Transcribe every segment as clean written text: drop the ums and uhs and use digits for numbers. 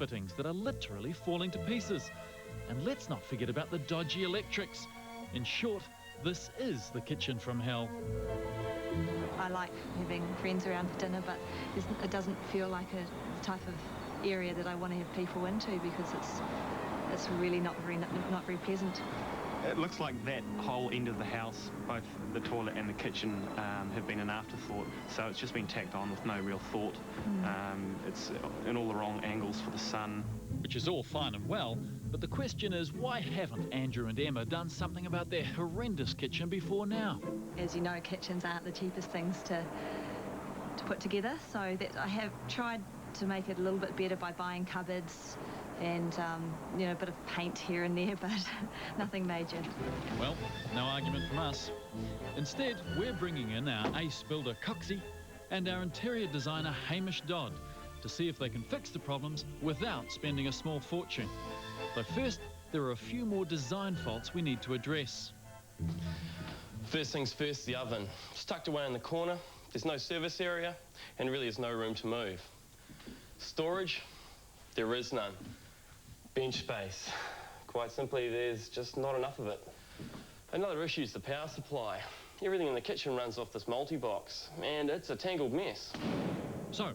fittings that are literally falling to pieces. And let's not forget about the dodgy electrics. In short, this is the kitchen from hell. I like having friends around for dinner, but it doesn't feel like a type of area that I want to have people into, because it's really not very pleasant. It looks like that whole end of the house, both the toilet and the kitchen, have been an afterthought. So it's just been tacked on with no real thought. It's in all the wrong angles for the sun. Which is all fine and well, but the question is, why haven't Andrew and Emma done something about their horrendous kitchen before now? As you know, kitchens aren't the cheapest things to put together, so that I have tried to make it a little bit better by buying cupboards and you know, a bit of paint here and there, but nothing major. Well, no argument from us. Instead, we're bringing in our ace builder Coxie and our interior designer Hamish Dodd to see if they can fix the problems without spending a small fortune. But first, there are a few more design faults we need to address. First things first, the oven. It's tucked away in the corner, there's no service area, and really there's no room to move. Storage, there is none. Bench space, quite simply, there's just not enough of it. Another issue is the power supply. Everything in the kitchen runs off this multi-box, and it's a tangled mess. So,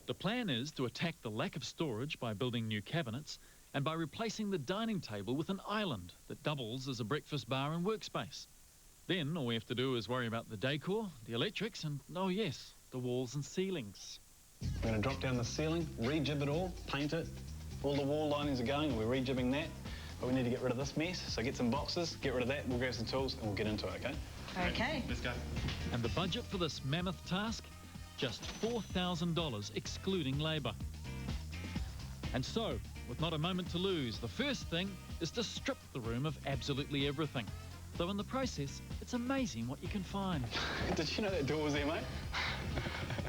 the plan is to attack the lack of storage by building new cabinets and by replacing the dining table with an island that doubles as a breakfast bar and workspace. Then all we have to do is worry about the decor, the electrics, and, oh yes, the walls and ceilings. We're going to drop down the ceiling, re-jib it all, paint it. All the wall linings are going, we're re-jibbing that. But we need to get rid of this mess, so get some boxes, get rid of that, we'll grab some tools and we'll get into it, okay? Okay. Let's go. And the budget for this mammoth task? Just $4,000, excluding labour. And so, with not a moment to lose, the first thing is to strip the room of absolutely everything. Though in the process, it's amazing what you can find. Did you know that door was there, mate?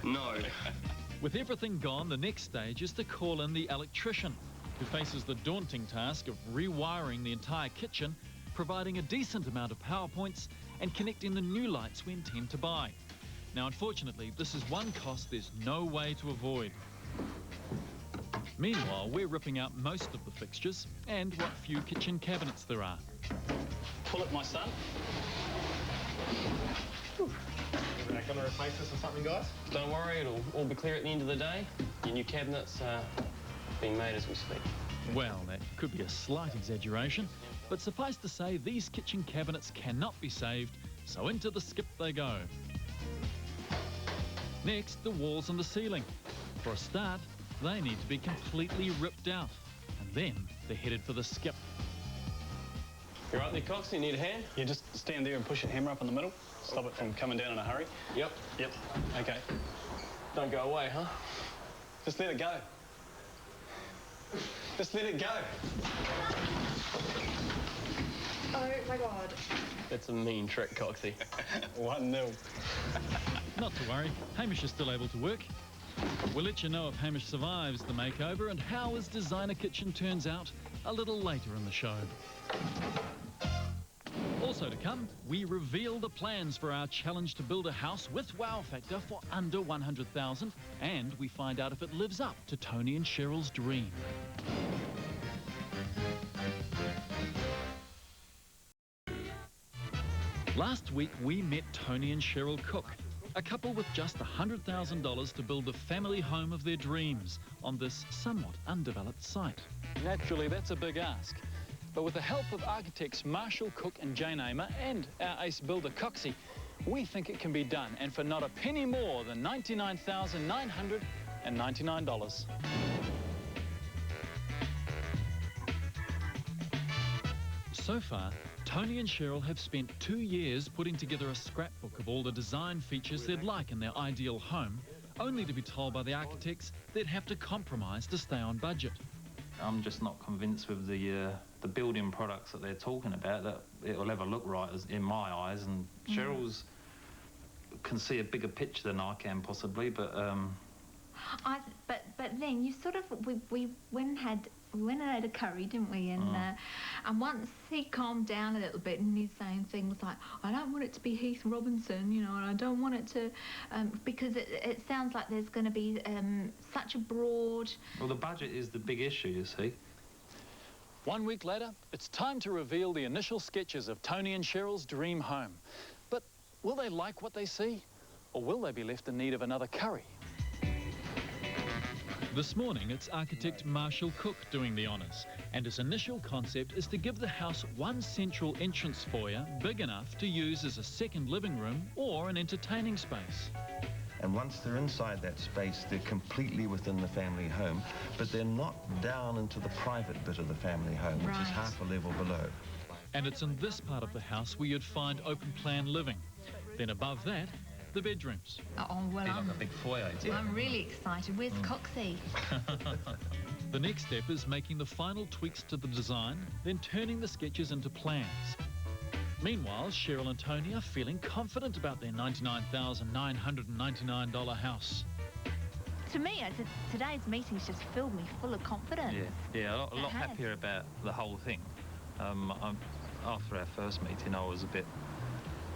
No. With everything gone, the next stage is to call in the electrician, who faces the daunting task of rewiring the entire kitchen, providing a decent amount of power points, and connecting the new lights we intend to buy. Now, unfortunately, this is one cost there's no way to avoid. Meanwhile, we're ripping out most of the fixtures and what few kitchen cabinets there are. Pull it, my son. We're not going to replace this with something, guys? Don't worry, it'll all be clear at the end of the day. Your new cabinets are being made as we speak. Well, that could be a slight exaggeration, but suffice to say, these kitchen cabinets cannot be saved, so into the skip they go. Next, the walls and the ceiling. For a start, they need to be completely ripped out, and then they're headed for the skip. You right there, Cox? You need a hand? Yeah, just stand there and push your hammer up in the middle. Stop it from coming down in a hurry. Yep. Yep. Okay. Don't go away, huh? Just let it go. Just let it go. Oh my God. That's a mean trick, Coxie. 1-0. Not to worry, Hamish is still able to work. We'll let you know if Hamish survives the makeover and how his designer kitchen turns out a little later in the show. Also to come, we reveal the plans for our challenge to build a house with wow factor for under $100,000, and we find out if it lives up to Tony and Cheryl's dream. Last week, we met Tony and Cheryl Cook, a couple with just $100,000 to build the family home of their dreams on this somewhat undeveloped site. Naturally, that's a big ask. But with the help of architects Marshall, Cook and Jane Amer and our ace builder Coxie, we think it can be done, and for not a penny more than $99,999. So far, Tony and Cheryl have spent 2 years putting together a scrapbook of all the design features they'd like in their ideal home, only to be told by the architects they'd have to compromise to stay on budget. I'm just not convinced with the building products that they're talking about that it'll ever look right in my eyes. And Cheryl's can see a bigger picture than I can possibly, but But then you sort of we went and had a curry, didn't we? And once he calmed down a little bit and he's saying things like, I don't want it to be Heath Robinson, you know, and I don't want it to, because it sounds like there's going to be such a broad... Well, the budget is the big issue, you see. 1 week later, it's time to reveal the initial sketches of Tony and Cheryl's dream home. But will they like what they see? Or will they be left in need of another curry? This morning, it's architect Marshall Cook doing the honours, and his initial concept is to give the house one central entrance foyer big enough to use as a second living room or an entertaining space. And once they're inside that space, they're completely within the family home, but they're not down into the private bit of the family home, which is half a level below. And it's in this part of the house where you'd find open plan living. Then above that, the bedrooms. Oh, well, Like a big foyer. I'm really excited. Where's Coxie? The next step is making the final tweaks to the design, then turning the sketches into plans. Meanwhile, Cheryl and Tony are feeling confident about their $99,999 house. To me, today's meeting's just filled me full of confidence. Yeah, a lot happier about the whole thing. After our first meeting, I was a bit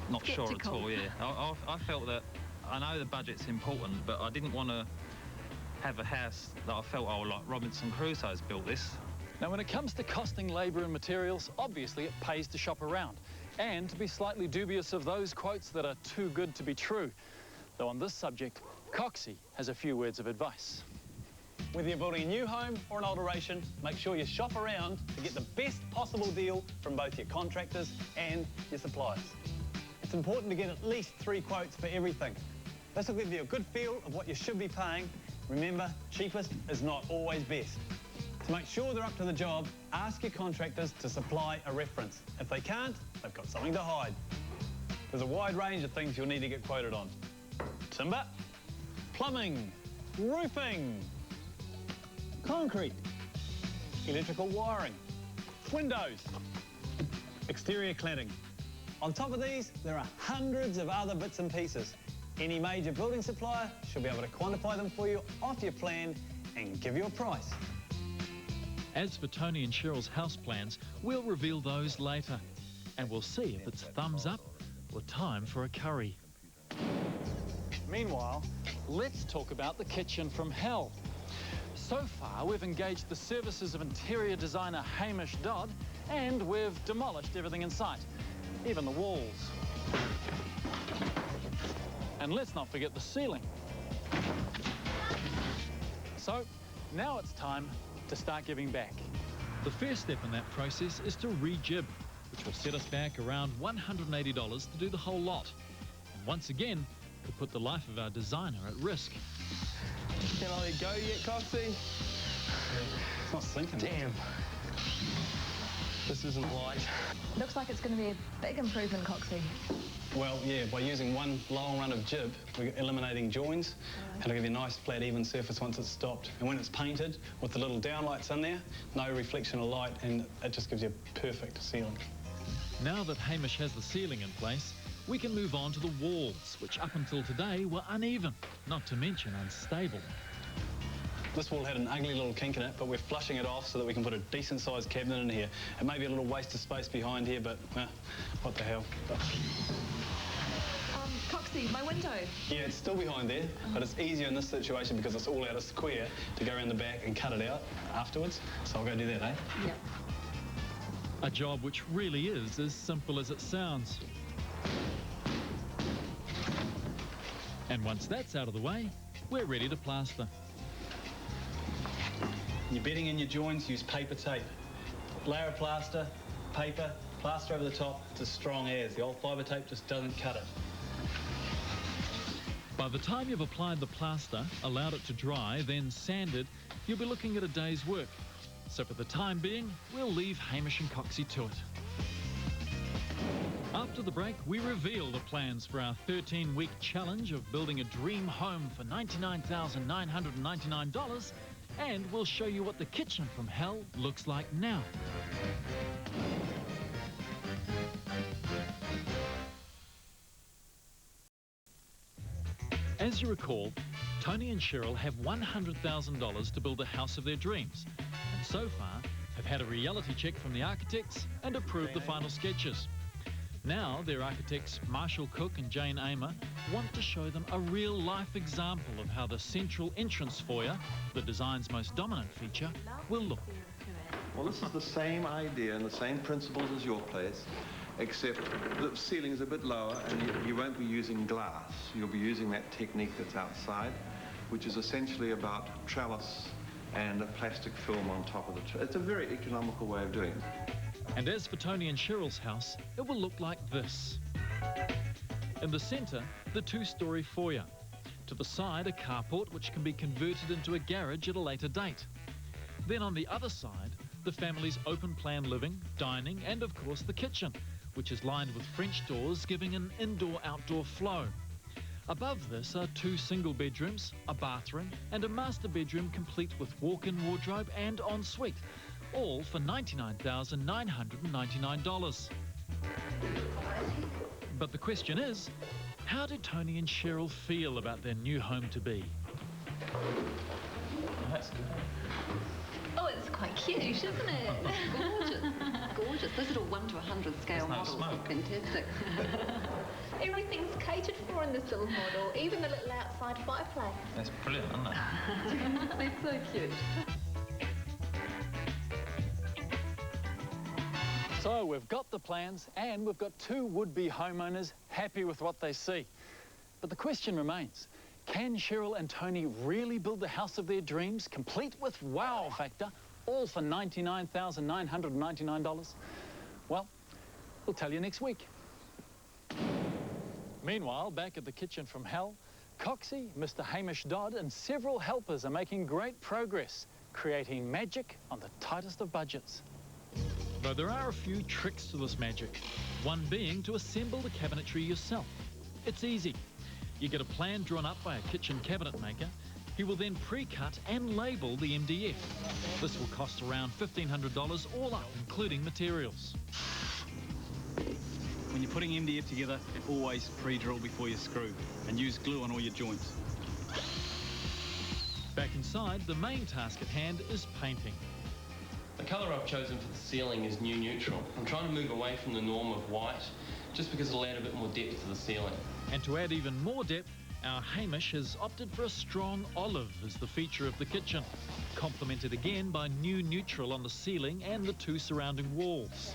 not sure at all, yeah. I felt that, I know the budget's important, but I didn't want to have a house that I felt, oh, like Robinson Crusoe's built this. Now, when it comes to costing labour and materials, obviously it pays to shop around and to be slightly dubious of those quotes that are too good to be true. Though on this subject, Coxie has a few words of advice. Whether you're building a new home or an alteration, make sure you shop around to get the best possible deal from both your contractors and your suppliers. It's important to get at least 3 quotes for everything. This will give you a good feel of what you should be paying. Remember, cheapest is not always best. To make sure they're up to the job, ask your contractors to supply a reference. If they can't, they've got something to hide. There's a wide range of things you'll need to get quoted on. Timber, plumbing, roofing, concrete, electrical wiring, windows, exterior cladding. On top of these, there are hundreds of other bits and pieces. Any major building supplier should be able to quantify them for you off your plan and give you a price. As for Tony and Cheryl's house plans, we'll reveal those later. And we'll see if it's thumbs up or time for a curry. Meanwhile, let's talk about the kitchen from hell. So far, we've engaged the services of interior designer Hamish Dodd, and we've demolished everything in sight, even the walls. And let's not forget the ceiling. So, now it's time to start giving back. The first step in that process is to re-jib, which will set us back around $180 to do the whole lot. And once again, could put the life of our designer at risk. Can I let go yet, Coxie? It's not sinking. Damn. This isn't light. Looks like it's going to be a big improvement, Coxie. Well, yeah, by using one long run of jib, we're eliminating joins, and it'll give you a nice, flat, even surface once it's stopped. And when it's painted, with the little downlights in there, no reflection of light, and it just gives you a perfect ceiling. Now that Hamish has the ceiling in place, we can move on to the walls, which up until today were uneven, not to mention unstable. This wall had an ugly little kink in it, but we're flushing it off so that we can put a decent-sized cabinet in here. It may be a little waste of space behind here, but what the hell. Coxie, my window. Yeah, it's still behind there, but it's easier in this situation because it's all out of square to go around the back and cut it out afterwards. So I'll go do that, eh? Yep. A job which really is as simple as it sounds. And once that's out of the way, we're ready to plaster. When you're bedding in your joints, use paper tape. Layer of plaster, paper, plaster over the top. It's as strong as. The old fibre tape just doesn't cut it. By the time you've applied the plaster, allowed it to dry, then sanded, you'll be looking at a day's work. So for the time being, we'll leave Hamish and Coxie to it. After the break, we reveal the plans for our 13-week challenge of building a dream home for $99,999, and we'll show you what the kitchen from hell looks like now. As you recall, Tony and Cheryl have $100,000 to build the house of their dreams, and so far have had a reality check from the architects and approved the final sketches. Now their architects Marshall Cook and Jane Amer want to show them a real-life example of how the central entrance foyer, the design's most dominant feature, will look. Well, this is the same idea and the same principles as your place, except the ceiling is a bit lower and you won't be using glass. You'll be using that technique that's outside, which is essentially about trellis and a plastic film on top of it. It's a very economical way of doing it. And as for Tony and Cheryl's house, it will look like this. In the centre, the two-storey foyer. To the side, a carport which can be converted into a garage at a later date. Then on the other side, the family's open-plan living, dining, and of course the kitchen, which is lined with French doors giving an indoor-outdoor flow. Above this are 2 single bedrooms, a bathroom, and a master bedroom complete with walk-in wardrobe and ensuite, all for $99,999. But the question is, how do Tony and Cheryl feel about their new home-to-be? That's good. Oh, it's quite cute, isn't it? Gorgeous. Gorgeous. Those little 1 to 100 scale models are fantastic. Everything's catered for in this little model, even the little outside fireplace. That's brilliant, isn't it? They're so cute. So we've got the plans and we've got 2 would-be homeowners happy with what they see. But the question remains, can Cheryl and Tony really build the house of their dreams, complete with wow factor, all for $99,999? Well, we'll tell you next week. Meanwhile, back at the kitchen from hell, Coxie, Mr. Hamish Dodd and several helpers are making great progress, creating magic on the tightest of budgets. Though there are a few tricks to this magic, one being to assemble the cabinetry yourself. It's easy. You get a plan drawn up by a kitchen cabinet maker. He will then pre-cut and label the MDF. This will cost around $1,500 all up, including materials. When you're putting MDF together, always pre-drill before you screw and use glue on all your joints. Back inside, the main task at hand is painting. The colour I've chosen for the ceiling is new neutral. I'm trying to move away from the norm of white, just because it'll add a bit more depth to the ceiling. And to add even more depth, our Hamish has opted for a strong olive as the feature of the kitchen, complemented again by new neutral on the ceiling and the 2 surrounding walls.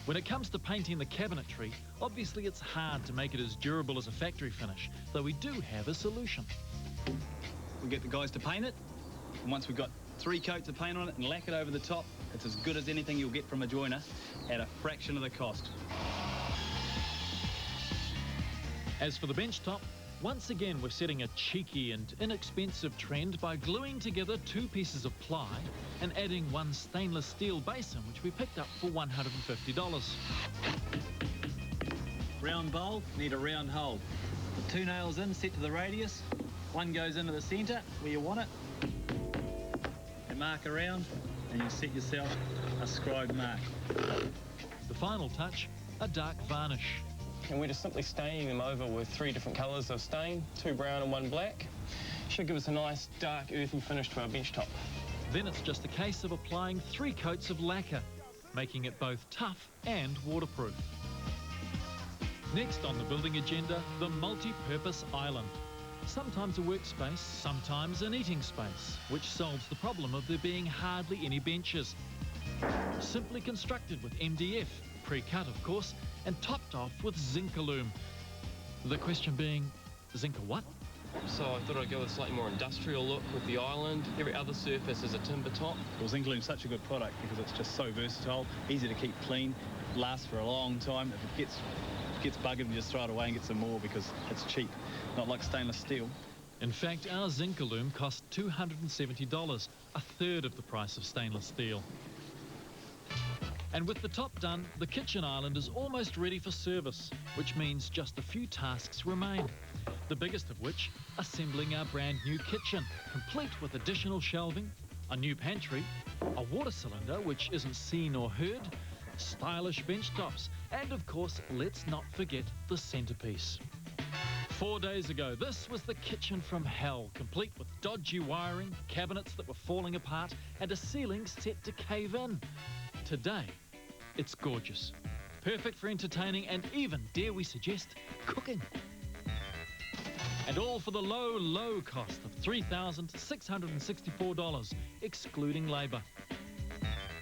When it comes to painting the cabinetry, obviously it's hard to make it as durable as a factory finish, though we do have a solution. We get the guys to paint it, and once we've got 3 coats of paint on it and lack it over the top, it's as good as anything you'll get from a joiner at a fraction of the cost. As for the bench top, once again we're setting a cheeky and inexpensive trend by gluing together 2 pieces of ply and adding 1 stainless steel basin, which we picked up for $150. Round bowl, need a round hole. Put 2 nails in, set to the radius. 1 goes into the centre where you want it. And mark around, and you set yourself a scribe mark. The final touch, a dark varnish. And we're just simply staining them over with 3 different colours of stain, 2 brown and 1 black. Should give us a nice dark earthy finish to our bench top. Then it's just a case of applying 3 coats of lacquer, making it both tough and waterproof. Next on the building agenda, the multi-purpose island. Sometimes a workspace, sometimes an eating space, which solves the problem of there being hardly any benches. Simply constructed with MDF, pre-cut of course, and topped off with Zincalume. The question being, Zinca what? So I thought I'd go with a slightly more industrial look with the island. Every other surface is a timber top. Well, Zincalume's such a good product because it's just so versatile, easy to keep clean, lasts for a long time. If it gets buggered, you just throw it away and get some more because it's cheap, not like stainless steel. In fact, our Zincalume cost $270, a third of the price of stainless steel. And with the top done, the kitchen island is almost ready for service, which means just a few tasks remain. The biggest of which, assembling our brand new kitchen, complete with additional shelving, a new pantry, a water cylinder which isn't seen or heard, stylish bench tops, and of course, let's not forget the centerpiece. 4 days ago, this was the kitchen from hell, complete with dodgy wiring, cabinets that were falling apart, and a ceiling set to cave in. Today, it's gorgeous. Perfect for entertaining and even, dare we suggest, cooking. And all for the low, low cost of $3,664, excluding labour.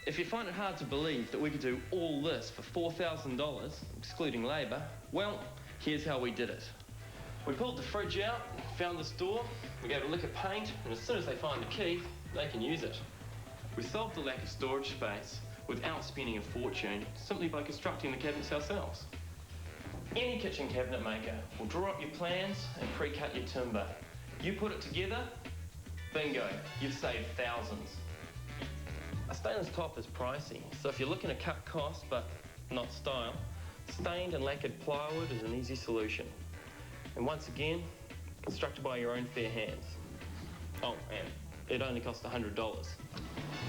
If you find it hard to believe that we could do all this for $4,000, excluding labour, well, here's how we did it. We pulled the fridge out, found this door, we gave it a lick of paint, and as soon as they find the key, they can use it. We solved the lack of storage space without spending a fortune, simply by constructing the cabinets ourselves. Any kitchen cabinet maker will draw up your plans and pre-cut your timber. You put it together, bingo, you've saved thousands. A stainless top is pricey, so if you're looking to cut costs but not style, stained and lacquered plywood is an easy solution. And once again, constructed by your own fair hands. Oh, and it only costs $100.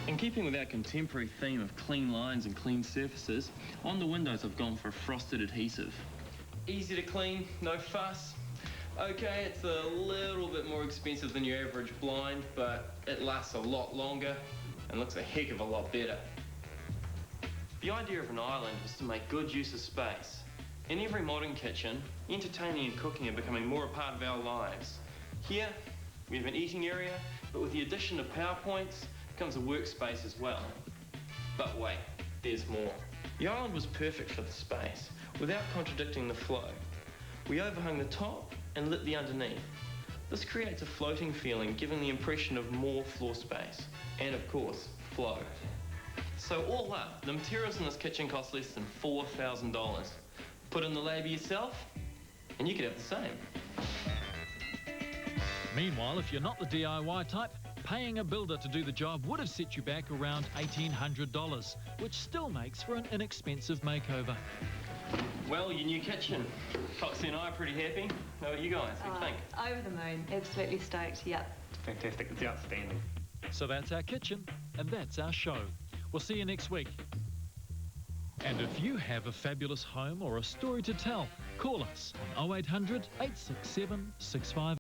In keeping with our contemporary theme of clean lines and clean surfaces, on the windows I've gone for frosted adhesive. Easy to clean, no fuss. Okay, it's a little bit more expensive than your average blind, but it lasts a lot longer and looks a heck of a lot better. The idea of an island is to make good use of space. In every modern kitchen, entertaining and cooking are becoming more a part of our lives. Here, we have an eating area, but with the addition of PowerPoints, comes a workspace as well. But wait, there's more. The island was perfect for the space, without contradicting the flow. We overhung the top and lit the underneath. This creates a floating feeling, giving the impression of more floor space, and of course, flow. So all up, the materials in this kitchen cost less than $4,000. Put in the labour yourself, and you could have the same. Meanwhile, if you're not the DIY type, paying a builder to do the job would have set you back around $1,800, which still makes for an inexpensive makeover. Well, your new kitchen. Foxy and I are pretty happy. How about you guys? What do you think? Over the moon. Absolutely stoked, yep. Fantastic, it's outstanding. So that's our kitchen, and that's our show. We'll see you next week. And if you have a fabulous home or a story to tell, call us on 0800 867 658.